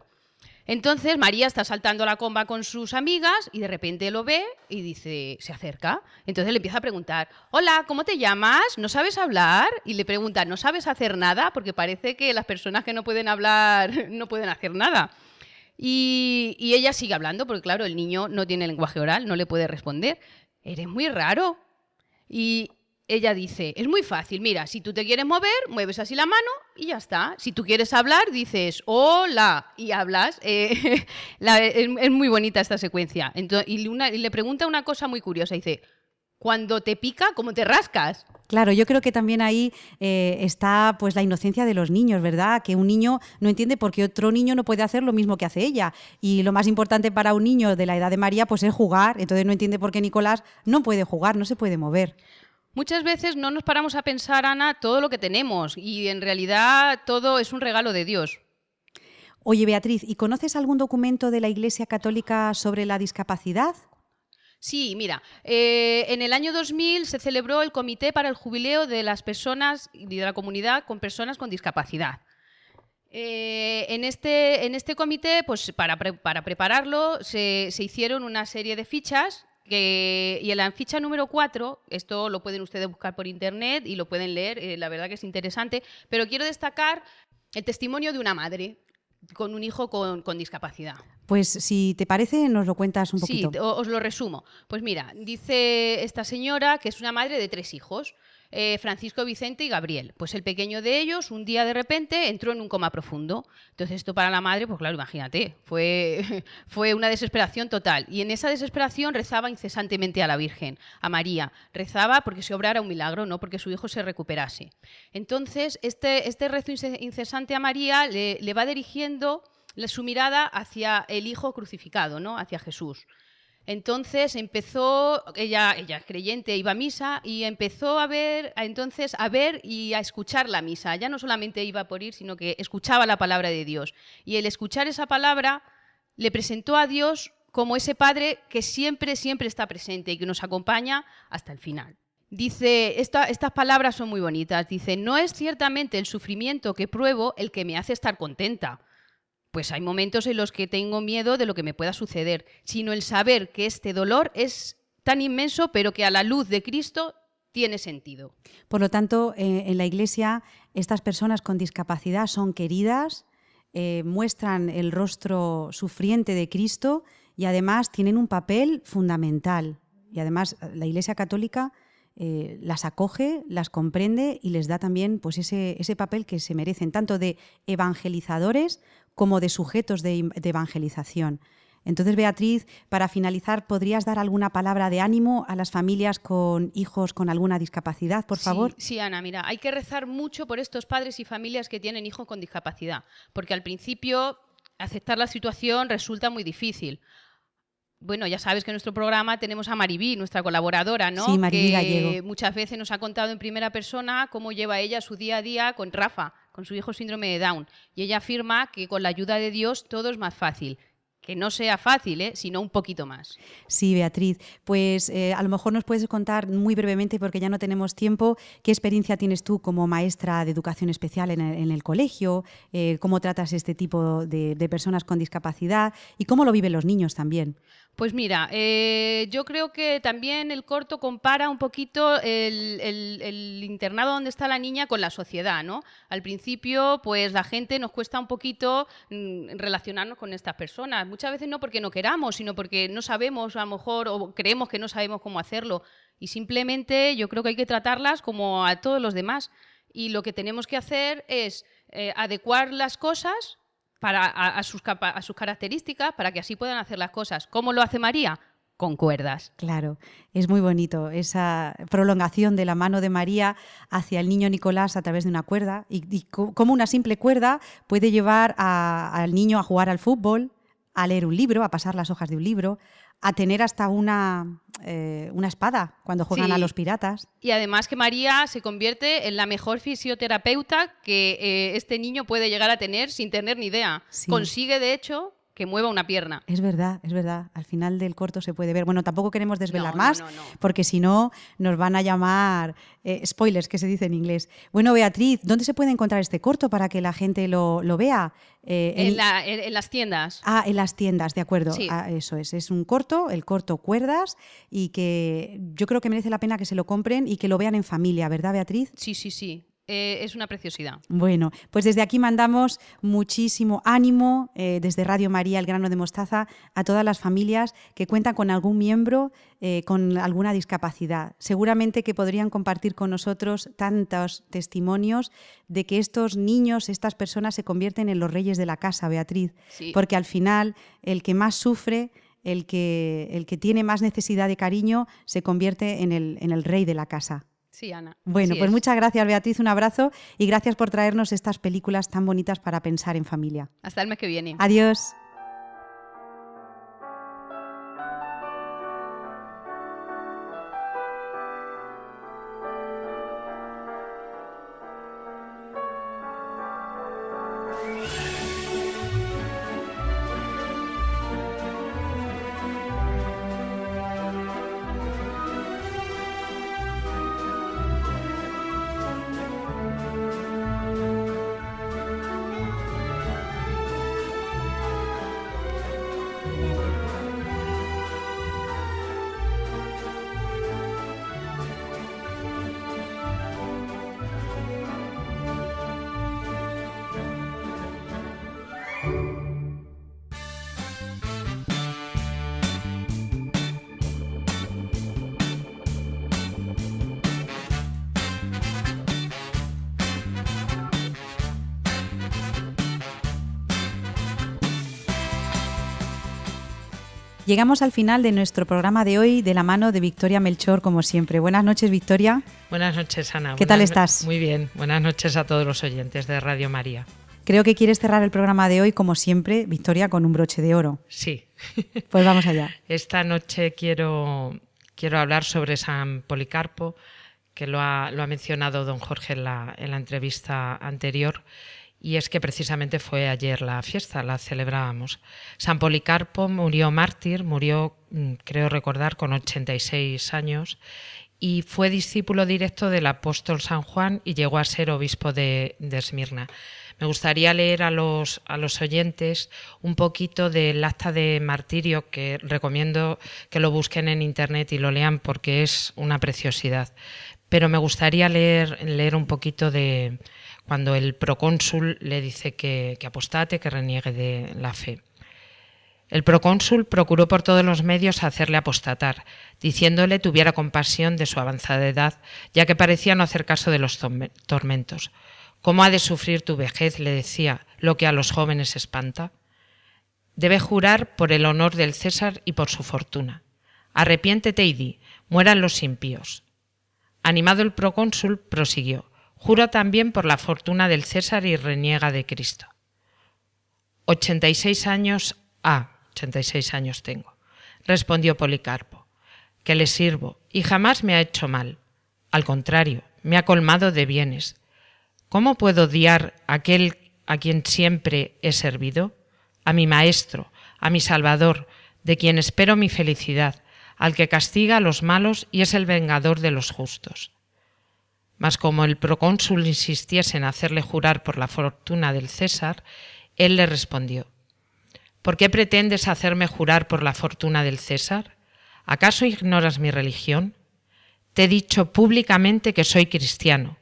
Entonces María está saltando la comba con sus amigas y de repente lo ve y se acerca. Entonces le empieza a preguntar: hola, ¿cómo te llamas? ¿No sabes hablar? Y le pregunta: ¿no sabes hacer nada? Porque parece que las personas que no pueden hablar no pueden hacer nada. Y ella sigue hablando porque, claro, el niño no tiene lenguaje oral, no le puede responder. Eres muy raro. Y ella dice: es muy fácil, mira, si tú te quieres mover, mueves así la mano y ya está. Si tú quieres hablar, dices hola y hablas. Es muy bonita esta secuencia. Entonces, y le pregunta una cosa muy curiosa, dice: cuando te pica, ¿cómo te rascas? Claro, yo creo que también ahí está pues la inocencia de los niños, ¿verdad? Que un niño no entiende por qué otro niño no puede hacer lo mismo que hace ella. Y lo más importante para un niño de la edad de María pues es jugar. Entonces no entiende por qué Nicolás no puede jugar, no se puede mover. Muchas veces no nos paramos a pensar, Ana, todo lo que tenemos y en realidad todo es un regalo de Dios. Oye, Beatriz, ¿y conoces algún documento de la Iglesia Católica sobre la discapacidad? Sí, mira, en el año 2000 se celebró el Comité para el Jubileo de las Personas y de la Comunidad con Personas con Discapacidad. En este comité, pues para prepararlo, se hicieron una serie de fichas. Y en la ficha número 4, esto lo pueden ustedes buscar por internet y lo pueden leer, la verdad que es interesante, pero quiero destacar el testimonio de una madre con un hijo con discapacidad. Pues si te parece, nos lo cuentas un poquito. Sí, os lo resumo. Pues mira, dice esta señora que es una madre de 3 hijos, Francisco, Vicente y Gabriel. Pues el pequeño de ellos un día de repente entró en un coma profundo. Entonces esto para la madre, pues claro, imagínate, fue una desesperación total. Y en esa desesperación rezaba incesantemente a la Virgen, a María. Rezaba porque se obrara un milagro, no porque su hijo se recuperase. Entonces este rezo incesante a María le va dirigiendo su mirada hacia el hijo crucificado, ¿no? Hacia Jesús. Entonces empezó, ella es creyente, iba a misa y empezó a ver y a escuchar la misa. Ya no solamente iba por ir, sino que escuchaba la palabra de Dios. Y el escuchar esa palabra le presentó a Dios como ese Padre que siempre, siempre está presente y que nos acompaña hasta el final. Dice, estas palabras son muy bonitas, dice, no es ciertamente el sufrimiento que pruebo el que me hace estar contenta. Pues hay momentos en los que tengo miedo de lo que me pueda suceder, sino el saber que este dolor es tan inmenso, pero que a la luz de Cristo tiene sentido. Por lo tanto, en la Iglesia, estas personas con discapacidad son queridas, muestran el rostro sufriente de Cristo y además tienen un papel fundamental. Y además la Iglesia Católica las acoge, las comprende y les da también pues, ese papel que se merecen, tanto de evangelizadores como de sujetos de evangelización. Entonces, Beatriz, para finalizar, ¿podrías dar alguna palabra de ánimo a las familias con hijos con alguna discapacidad, por favor? Sí, Ana, mira, hay que rezar mucho por estos padres y familias que tienen hijos con discapacidad, porque al principio aceptar la situación resulta muy difícil. Bueno, ya sabes que en nuestro programa tenemos a Maribí, nuestra colaboradora, ¿no? Sí, Maribí que Gallego. Muchas veces nos ha contado en primera persona cómo lleva ella su día a día con Rafa, con su hijo síndrome de Down. Y ella afirma que con la ayuda de Dios todo es más fácil. Que no sea fácil, sino un poquito más. Sí, Beatriz. Pues a lo mejor nos puedes contar muy brevemente, porque ya no tenemos tiempo, qué experiencia tienes tú como maestra de educación especial en el colegio, cómo tratas este tipo de personas con discapacidad y cómo lo viven los niños también. Pues mira, yo creo que también el corto compara un poquito el internado donde está la niña con la sociedad, ¿no? Al principio, pues la gente nos cuesta un poquito relacionarnos con estas personas. Muchas veces no porque no queramos, sino porque no sabemos, a lo mejor, o creemos que no sabemos cómo hacerlo. Y simplemente yo creo que hay que tratarlas como a todos los demás. Y lo que tenemos que hacer es adecuar las cosas a sus características para que así puedan hacer las cosas. ¿Cómo lo hace María? Con cuerdas. Claro, es muy bonito esa prolongación de la mano de María hacia el niño Nicolás a través de una cuerda y cómo una simple cuerda puede llevar al niño a jugar al fútbol, a leer un libro, a pasar las hojas de un libro, a tener hasta una espada cuando juegan a los piratas. Y además que María se convierte en la mejor fisioterapeuta que este niño puede llegar a tener sin tener ni idea. Sí. Consigue, de hecho, que mueva una pierna. Es verdad, es verdad. Al final del corto se puede ver. Bueno, tampoco queremos desvelar más, porque si no nos van a llamar spoilers, que se dice en inglés. Bueno, Beatriz, ¿dónde se puede encontrar este corto para que la gente lo vea? En las tiendas. Ah, en las tiendas, de acuerdo. Sí. Eso es. Es un corto, el corto Cuerdas, y que yo creo que merece la pena que se lo compren y que lo vean en familia, ¿verdad, Beatriz? Sí, sí, sí. Es una preciosidad. Bueno, pues desde aquí mandamos muchísimo ánimo desde Radio María, El Grano de Mostaza, a todas las familias que cuentan con algún miembro con alguna discapacidad. Seguramente que podrían compartir con nosotros tantos testimonios de que estos niños, estas personas se convierten en los reyes de la casa, Beatriz, sí. Porque al final el que más sufre, el que tiene más necesidad de cariño, se convierte en el rey de la casa. Sí, Ana. Bueno, pues muchas gracias, Beatriz, un abrazo y gracias por traernos estas películas tan bonitas para pensar en familia. Hasta el mes que viene. Adiós. Llegamos al final de nuestro programa de hoy de la mano de Victoria Melchor, como siempre. Buenas noches, Victoria. Buenas noches, Ana. ¿Qué tal estás? Muy bien. Buenas noches a todos los oyentes de Radio María. Creo que quieres cerrar el programa de hoy, como siempre, Victoria, con un broche de oro. Sí. Pues vamos allá. Esta noche quiero hablar sobre San Policarpo, que lo ha mencionado don Jorge en la entrevista anterior, y es que precisamente fue ayer la fiesta, la celebrábamos. San Policarpo murió mártir, creo recordar, con 86 años, y fue discípulo directo del apóstol San Juan y llegó a ser obispo de Esmirna. Me gustaría leer a los oyentes un poquito del acta de martirio, que recomiendo que lo busquen en internet y lo lean porque es una preciosidad. Pero me gustaría leer un poquito de cuando el procónsul le dice que apostate, que reniegue de la fe. El procónsul procuró por todos los medios hacerle apostatar, diciéndole tuviera compasión de su avanzada edad, ya que parecía no hacer caso de los tormentos. ¿Cómo ha de sufrir tu vejez?, le decía, lo que a los jóvenes espanta. Debe jurar por el honor del César y por su fortuna. Arrepiéntete y di, mueran los impíos. Animado el procónsul, prosiguió, juro también por la fortuna del César y reniega de Cristo. 86 años tengo, respondió Policarpo, que le sirvo y jamás me ha hecho mal. Al contrario, me ha colmado de bienes. ¿Cómo puedo odiar a aquel a quien siempre he servido? A mi maestro, a mi salvador, de quien espero mi felicidad, al que castiga a los malos y es el vengador de los justos. Mas como el procónsul insistiese en hacerle jurar por la fortuna del César, él le respondió, ¿por qué pretendes hacerme jurar por la fortuna del César? ¿Acaso ignoras mi religión? Te he dicho públicamente que soy cristiano,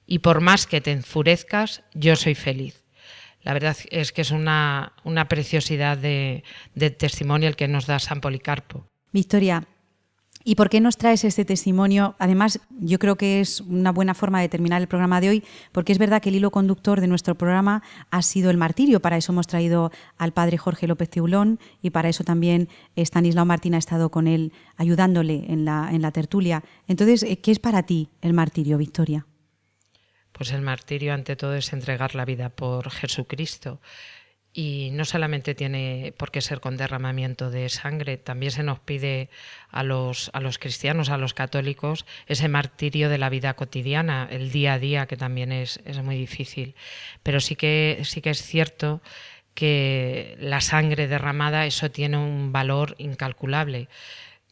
y por más que te enfurezcas, yo soy feliz. La verdad es que es una preciosidad de testimonio el que nos da San Policarpo. Victoria, ¿y por qué nos traes este testimonio? Además, yo creo que es una buena forma de terminar el programa de hoy, porque es verdad que el hilo conductor de nuestro programa ha sido el martirio. Para eso hemos traído al padre Jorge López Teulón y para eso también Estanislao Martín ha estado con él ayudándole en la tertulia. Entonces, ¿qué es para ti el martirio, Victoria? Pues el martirio ante todo es entregar la vida por Jesucristo. Y no solamente tiene por qué ser con derramamiento de sangre, también se nos pide a los cristianos, a los católicos, ese martirio de la vida cotidiana, el día a día, que también es muy difícil. Pero sí que es cierto que la sangre derramada, eso tiene un valor incalculable.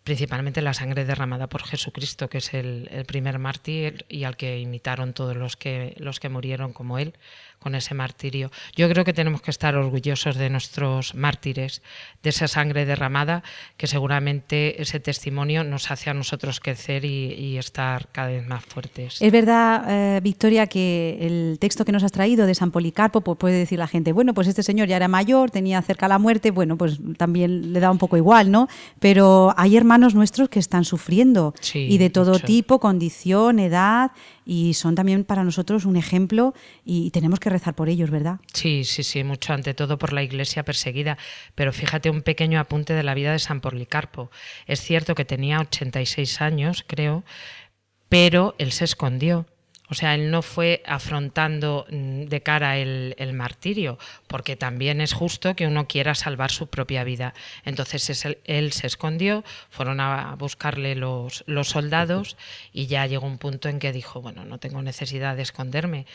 Principalmente la sangre derramada por Jesucristo, que es el primer mártir y al que imitaron todos los que murieron como él, con ese martirio. Yo creo que tenemos que estar orgullosos de nuestros mártires, de esa sangre derramada, que seguramente ese testimonio nos hace a nosotros crecer y estar cada vez más fuertes. Es verdad, Victoria, que el texto que nos has traído de San Policarpo, pues puede decir la gente, bueno, pues este señor ya era mayor, tenía cerca la muerte, bueno, pues también le da un poco igual, ¿no? Pero hay hermanos nuestros que están sufriendo, sí, y de todo tipo, condición, edad, y son también para nosotros un ejemplo y tenemos que rezar por ellos, ¿verdad? Sí, mucho, ante todo por la Iglesia perseguida. Pero fíjate, un pequeño apunte de la vida de San Policarpo. Es cierto que tenía 86 años, creo, pero él se escondió. O sea, él no fue afrontando de cara el martirio, porque también es justo que uno quiera salvar su propia vida. Entonces él se escondió, fueron a buscarle los soldados y ya llegó un punto en que dijo, bueno, no tengo necesidad de esconderme.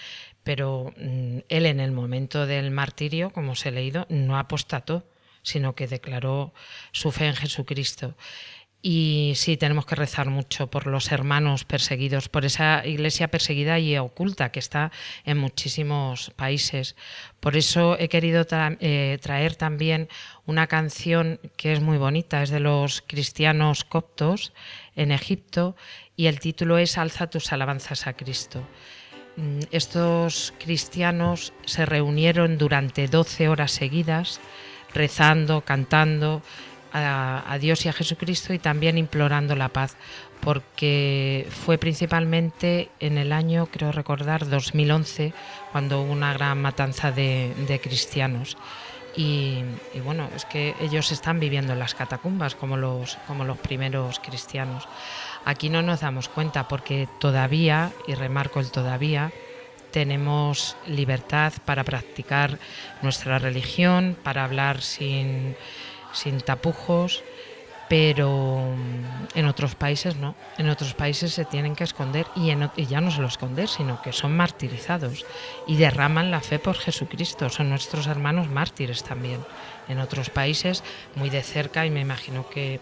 Pero él en el momento del martirio, como os he leído, no apostató, sino que declaró su fe en Jesucristo. Y sí, tenemos que rezar mucho por los hermanos perseguidos, por esa iglesia perseguida y oculta que está en muchísimos países. Por eso he querido traer también una canción que es muy bonita, es de los cristianos coptos en Egipto y el título es Alza tus alabanzas a Cristo. Estos cristianos se reunieron durante 12 horas seguidas, rezando, cantando a Dios y a Jesucristo y también implorando la paz, porque fue principalmente en el año, creo recordar, 2011, cuando hubo una gran matanza de cristianos. Y bueno, es que ellos están viviendo en las catacumbas como los primeros cristianos. Aquí no nos damos cuenta porque todavía, y remarco el todavía tenemos libertad para practicar nuestra religión, para hablar sin tapujos, pero en otros países no. En otros países se tienen que esconder y ya no solo esconder, sino que son martirizados y derraman la fe por Jesucristo. Son nuestros hermanos mártires también. En otros países, muy de cerca, y me imagino que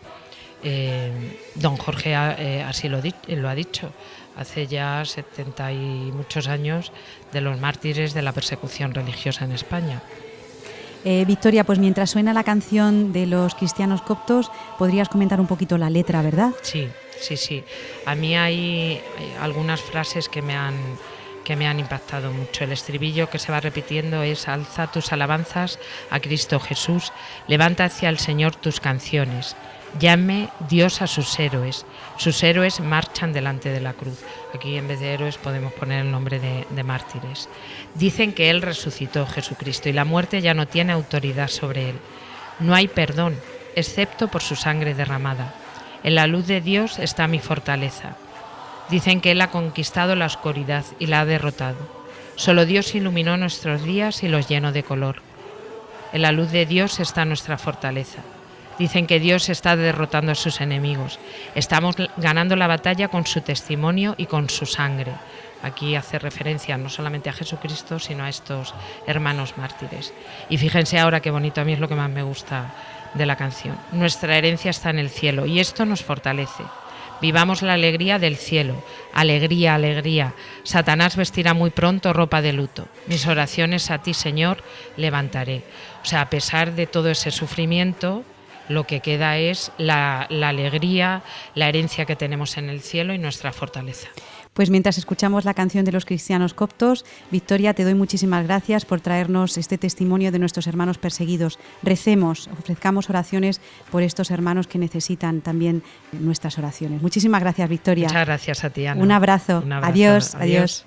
don Jorge así lo ha dicho, hace ya 70 y muchos años, de los mártires de la persecución religiosa en España. Victoria, pues mientras suena la canción de los cristianos coptos, podrías comentar un poquito la letra, ¿verdad? Sí. A mí hay algunas frases que me han impactado mucho. El estribillo que se va repitiendo es: alza tus alabanzas a Cristo Jesús, levanta hacia el Señor tus canciones. Llame Dios a sus héroes marchan delante de la cruz. Aquí en vez de héroes podemos poner el nombre de mártires. Dicen que Él resucitó, Jesucristo, y la muerte ya no tiene autoridad sobre Él. No hay perdón, excepto por su sangre derramada. En la luz de Dios está mi fortaleza. Dicen que Él ha conquistado la oscuridad y la ha derrotado. Solo Dios iluminó nuestros días y los llenó de color. En la luz de Dios está nuestra fortaleza. Dicen que Dios está derrotando a sus enemigos. Estamos ganando la batalla con su testimonio y con su sangre. Aquí hace referencia no solamente a Jesucristo, sino a estos hermanos mártires. Y fíjense ahora qué bonito, a mí es lo que más me gusta de la canción. Nuestra herencia está en el cielo y esto nos fortalece. Vivamos la alegría del cielo. Alegría, alegría. Satanás vestirá muy pronto ropa de luto. Mis oraciones a ti, Señor, levantaré. O sea, a pesar de todo ese sufrimiento, lo que queda es la alegría, la herencia que tenemos en el cielo y nuestra fortaleza. Pues mientras escuchamos la canción de los cristianos coptos, Victoria, te doy muchísimas gracias por traernos este testimonio de nuestros hermanos perseguidos. Recemos, ofrezcamos oraciones por estos hermanos que necesitan también nuestras oraciones. Muchísimas gracias, Victoria. Muchas gracias a ti, Ana. Un abrazo. Adiós. Adiós.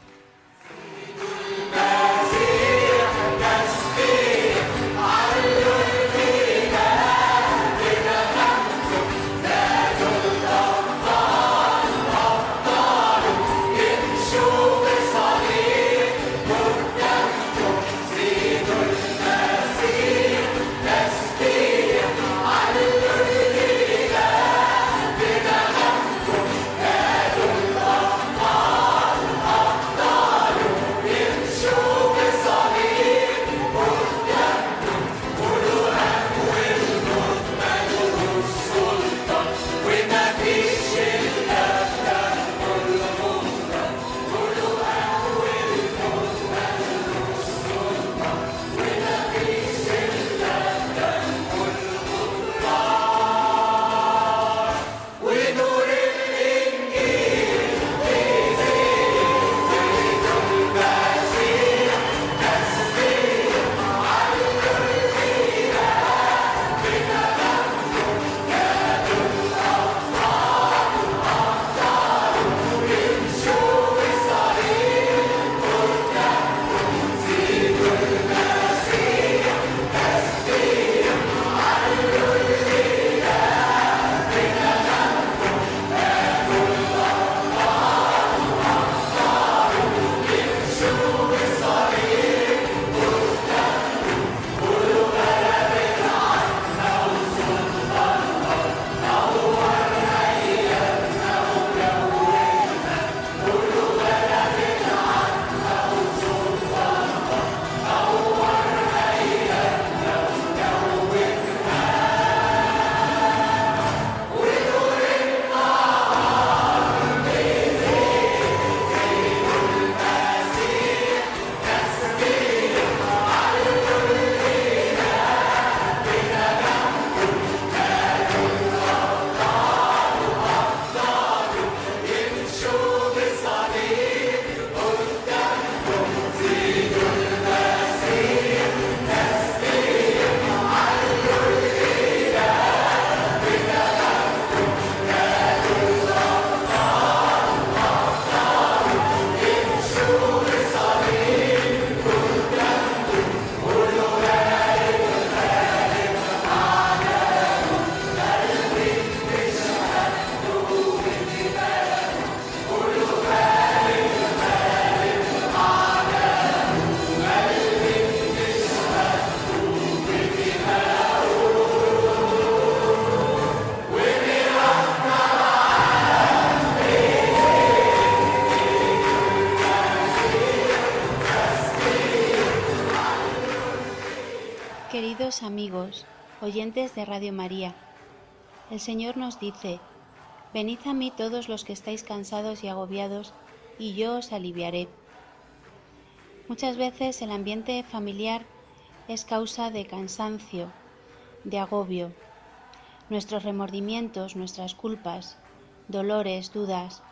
Queridos amigos, oyentes de Radio María, el Señor nos dice: venid a mí todos los que estáis cansados y agobiados, y yo os aliviaré. Muchas veces el ambiente familiar es causa de cansancio, de agobio. Nuestros remordimientos, nuestras culpas, dolores, dudas,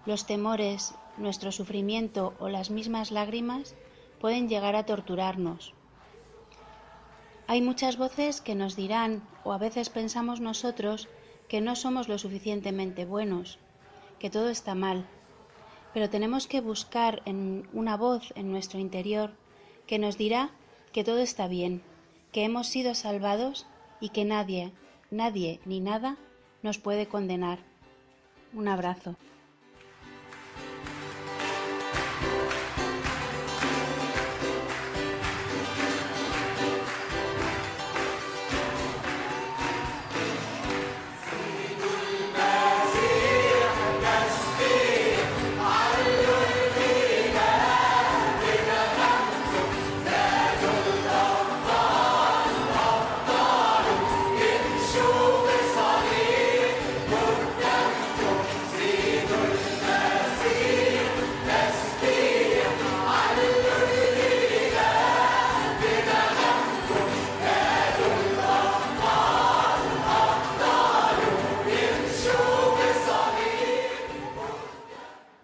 los temores, nuestro sufrimiento o las mismas lágrimas pueden llegar a torturarnos. Hay muchas voces que nos dirán, o a veces pensamos nosotros, que no somos lo suficientemente buenos, que todo está mal, pero tenemos que buscar en una voz en nuestro interior que nos dirá que todo está bien, que hemos sido salvados y que nadie ni nada nos puede condenar. Un abrazo.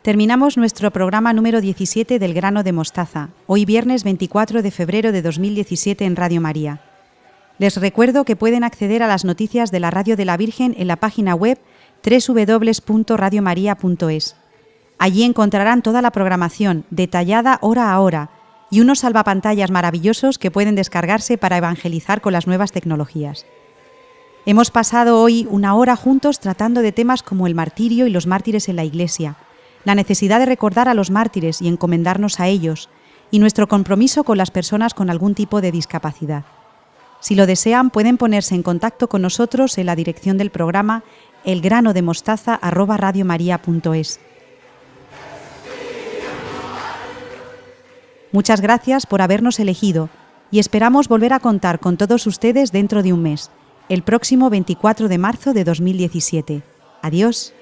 Terminamos nuestro programa número 17 del Grano de Mostaza, hoy viernes 24 de febrero de 2017 en Radio María. Les recuerdo que pueden acceder a las noticias de la Radio de la Virgen en la página web www.radiomaria.es. Allí encontrarán toda la programación, detallada hora a hora, y unos salvapantallas maravillosos que pueden descargarse para evangelizar con las nuevas tecnologías. Hemos pasado hoy una hora juntos tratando de temas como el martirio y los mártires en la Iglesia, la necesidad de recordar a los mártires y encomendarnos a ellos, y nuestro compromiso con las personas con algún tipo de discapacidad. Si lo desean, pueden ponerse en contacto con nosotros en la dirección del programa elgranodemostaza@radiomaria.es. Muchas gracias por habernos elegido y esperamos volver a contar con todos ustedes dentro de un mes, el próximo 24 de marzo de 2017. Adiós.